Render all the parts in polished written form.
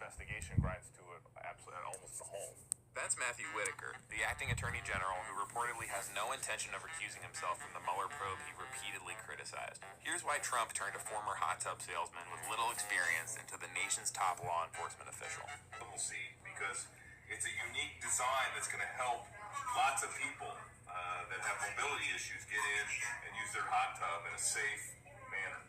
investigation grinds to almost a halt. That's Matthew Whitaker, the acting attorney general who reportedly has no intention of recusing himself from the Mueller probe he repeatedly criticized. Here's why Trump turned a former hot tub salesman with little experience into the nation's top law enforcement official. We'll see, because it's a unique design that's going to help lots of people that have mobility issues get in and use their hot tub in a safe manner.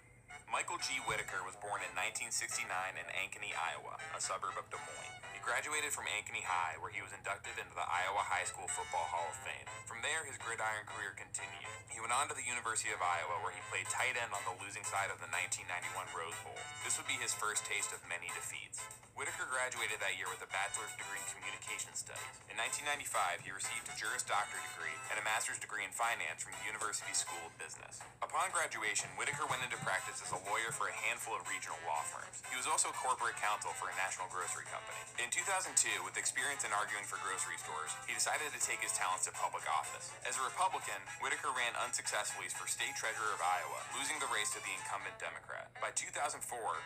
Michael G. Whitaker was born in 1969 in Ankeny, Iowa, a suburb of Des Moines. He graduated from Ankeny High, where he was inducted into the Iowa High School Football Hall of Fame. From there, his gridiron career continued. He went on to the University of Iowa, where he played tight end on the losing side of the 1991 Rose Bowl. This would be his first taste of many defeats. Whitaker graduated that year with a bachelor's degree in communication studies. In 1995, he received a Juris Doctor degree and a master's degree in finance from the University School of Business. Upon graduation, Whitaker went into practice as a lawyer for a handful of regional law firms. He was also corporate counsel for a national grocery company. In 2002, with experience in arguing for grocery stores, he decided to take his talents to public office. As a Republican, Whitaker ran unsuccessfully for state treasurer of Iowa, losing the race to the incumbent Democrat. By 2004,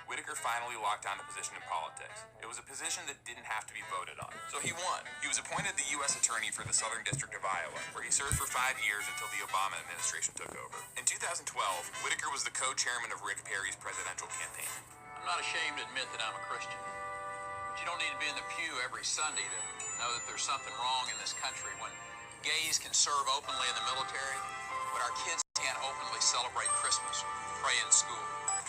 Whitaker finally locked down a position in politics. It was a position that didn't have to be voted on, so he won. He was appointed the U.S. Attorney for the Southern District of Iowa, where he served for 5 years until the Obama administration took over. In 2012, Whitaker was the co-chairman of Rick Perry's presidential campaign. I'm not ashamed to admit that I'm a Christian. But you don't need to be in the pew every Sunday to know that there's something wrong in this country when gays can serve openly in the military, but our kids can't openly celebrate Christmas or pray in school.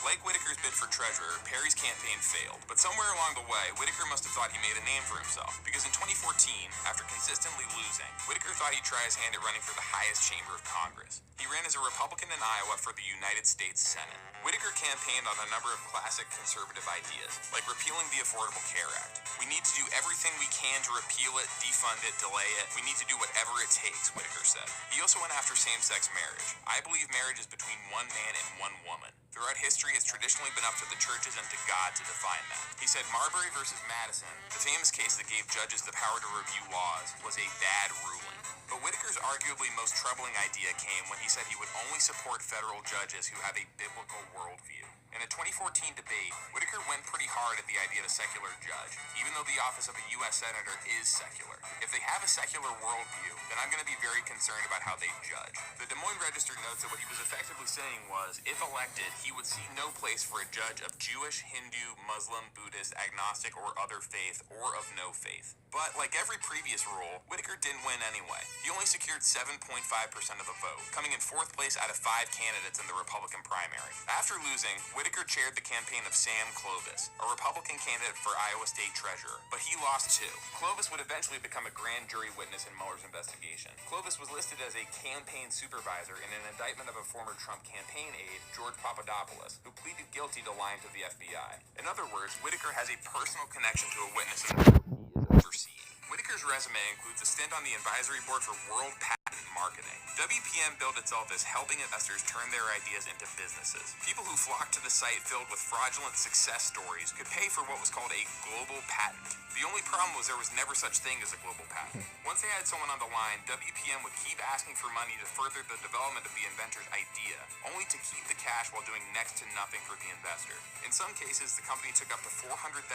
Like Whitaker's bid for treasurer, Perry's campaign failed, but somewhere along the way, Whitaker must have thought he made a name for himself, because in 2014, after consistently losing, Whitaker thought he'd try his hand at running for the highest chamber of Congress. He ran as a Republican in Iowa for the United States Senate. Whitaker campaigned on a number of classic conservative ideas, like repealing the Affordable Care Act. We need to do everything we can to repeal it, defund it, delay it. We need to do whatever it takes, Whitaker said. He also went after same-sex marriage. I believe marriage is between one man and one woman. Throughout history, it's traditionally been up to the churches and to God to define that. He said Marbury versus Madison, the famous case that gave judges the power to review laws, was a bad ruling. But Whitaker's arguably most troubling idea came when he said he would only support federal judges who have a biblical worldview. In a 2014 debate, Whitaker went pretty hard at the idea of a secular judge, even though the office of a U.S. Senator is secular. If they have a secular worldview, then I'm going to be very concerned about how they judge. The Des Moines Register notes that what he was effectively saying was, if elected, he would see no place for a judge of Jewish, Hindu, Muslim, Buddhist, agnostic, or other faith, or of no faith. But like every previous rule, Whitaker didn't win anyway. He only secured 7.5% of the vote, coming in 4th place out of 5 candidates in the Republican primary. After losing, Whitaker chaired the campaign of Sam Clovis, a Republican candidate for Iowa State Treasurer, but he lost too. Clovis would eventually become a grand jury witness in Mueller's investigation. Clovis was listed as a campaign supervisor in an indictment of a former Trump campaign aide, George Papadopoulos, who pleaded guilty to lying to the FBI. In other words, Whitaker has a personal connection to a witness in the he is overseeing. Whitaker's resume includes a stint on the advisory board for World Patent Marketing. WPM billed itself as helping investors turn their ideas into businesses. People who flocked to the site filled with fraudulent success stories could pay for what was called a global patent. The only problem was there was never such thing as a global patent. Once they had someone on the line, WPM would keep asking for money to further the development of the inventor's idea, only to keep the cash while doing next to nothing for the investor. In some cases, the company took up to $400,000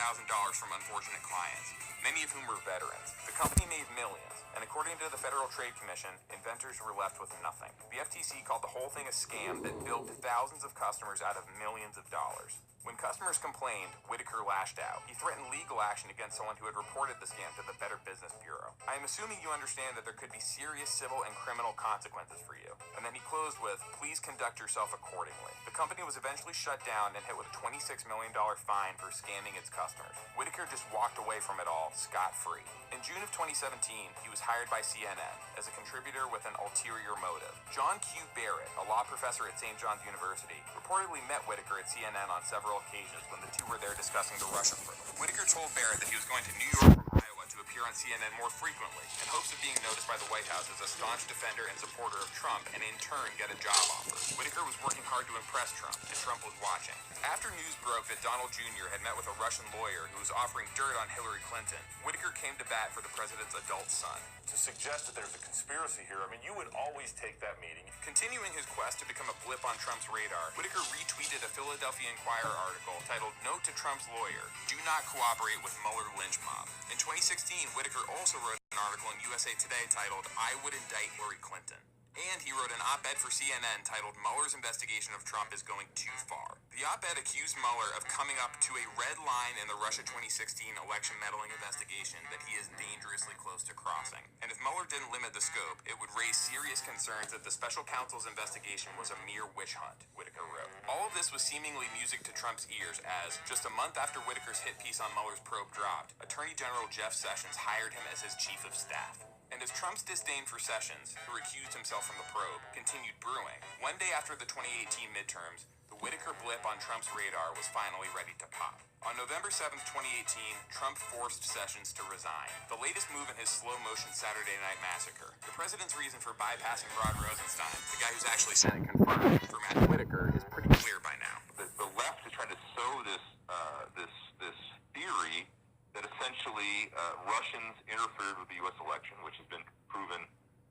from unfortunate clients, many of whom were veterans. The company made millions, and according to the Federal Trade Commission, inventors were left with nothing. The FTC called the whole thing a scam that billed thousands of customers out of millions of dollars. When customers complained, Whitaker lashed out. He threatened legal action against someone who had reported the scam to the Better Business Bureau. I am assuming you understand that there could be serious civil and criminal consequences for you. And then he closed with, please conduct yourself accordingly. The company was eventually shut down and hit with a $26 million fine for scamming its customers. Whitaker just walked away from it all, scot-free. In June of 2017, he was hired by CNN as a contributor with an ulterior motive. John Q. Barrett, a law professor at St. John's University, reportedly met Whitaker at CNN on several occasions when the two were there discussing the Russia probe. Whitaker told Barrett that he was going to New York from Iowa to appear on CNN more frequently in hopes of being noticed by the White House as a staunch defender and supporter of Trump and in turn get a job offer. Whitaker was working hard to impress Trump, and Trump was watching. After news broke that Donald Jr. had met with a Russian lawyer who was offering dirt on Hillary Clinton, Whitaker came to bat for the president's adult son. to suggest that there's a conspiracy here, I mean, you would always take that meeting. Continuing his quest to become a blip on Trump's radar, Whitaker retweeted a Philadelphia Inquirer article titled "Note to Trump's Lawyer: Do not cooperate with Mueller lynch mob." In 2016, Whitaker also wrote an article in USA Today titled "I Would Indict Hillary Clinton." And he wrote an op-ed for CNN titled "Mueller's investigation of Trump is going too far." The op-ed accused Mueller of coming up to a red line in the Russia 2016 election meddling investigation that he is dangerously close to crossing. And if Mueller didn't limit the scope, it would raise serious concerns that the special counsel's investigation was a mere witch hunt, Whitaker wrote. All of this was seemingly music to Trump's ears as, just a month after Whitaker's hit piece on Mueller's probe dropped, Attorney General Jeff Sessions hired him as his chief of staff. And as Trump's disdain for Sessions, who recused himself from the probe, continued brewing, one day after the 2018 midterms, the Whitaker blip on Trump's radar was finally ready to pop. On November 7, 2018, Trump forced Sessions to resign, the latest move in his slow-motion Saturday Night Massacre. The president's reason for bypassing Rod Rosenstein, the guy who's actually Senate confirmed for Matt Whitaker, is pretty clear by now. The left is trying to sow this theory that essentially Russians interfered with the U.S. election, which has been proven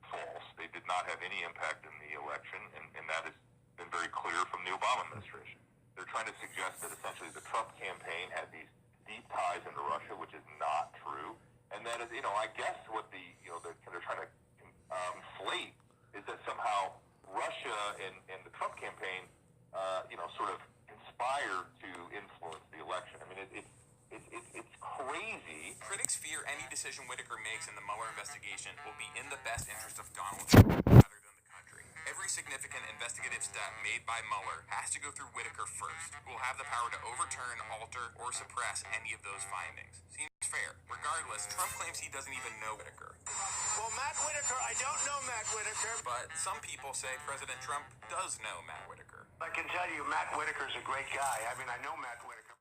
false. They did not have any impact in the election, and that has been very clear from the Obama administration. They're trying to suggest that essentially the Trump campaign had these deep ties into Russia, which is not true. And that is, I guess what they're trying to inflate is that somehow Russia and the Trump campaign, sort of conspired to influence the election. I mean, it's crazy. Critics fear any decision Whitaker makes in the Mueller investigation will be in the best interest of Donald Trump rather than the country. Every significant investigative step made by Mueller has to go through Whitaker first, who will have the power to overturn, alter, or suppress any of those findings. Seems fair. Regardless, Trump claims he doesn't even know Whitaker. Well, Matt Whitaker, I don't know Matt Whitaker. But some people say President Trump does know Matt Whitaker. I can tell you Matt Whitaker's a great guy. I mean, I know Matt Whitaker.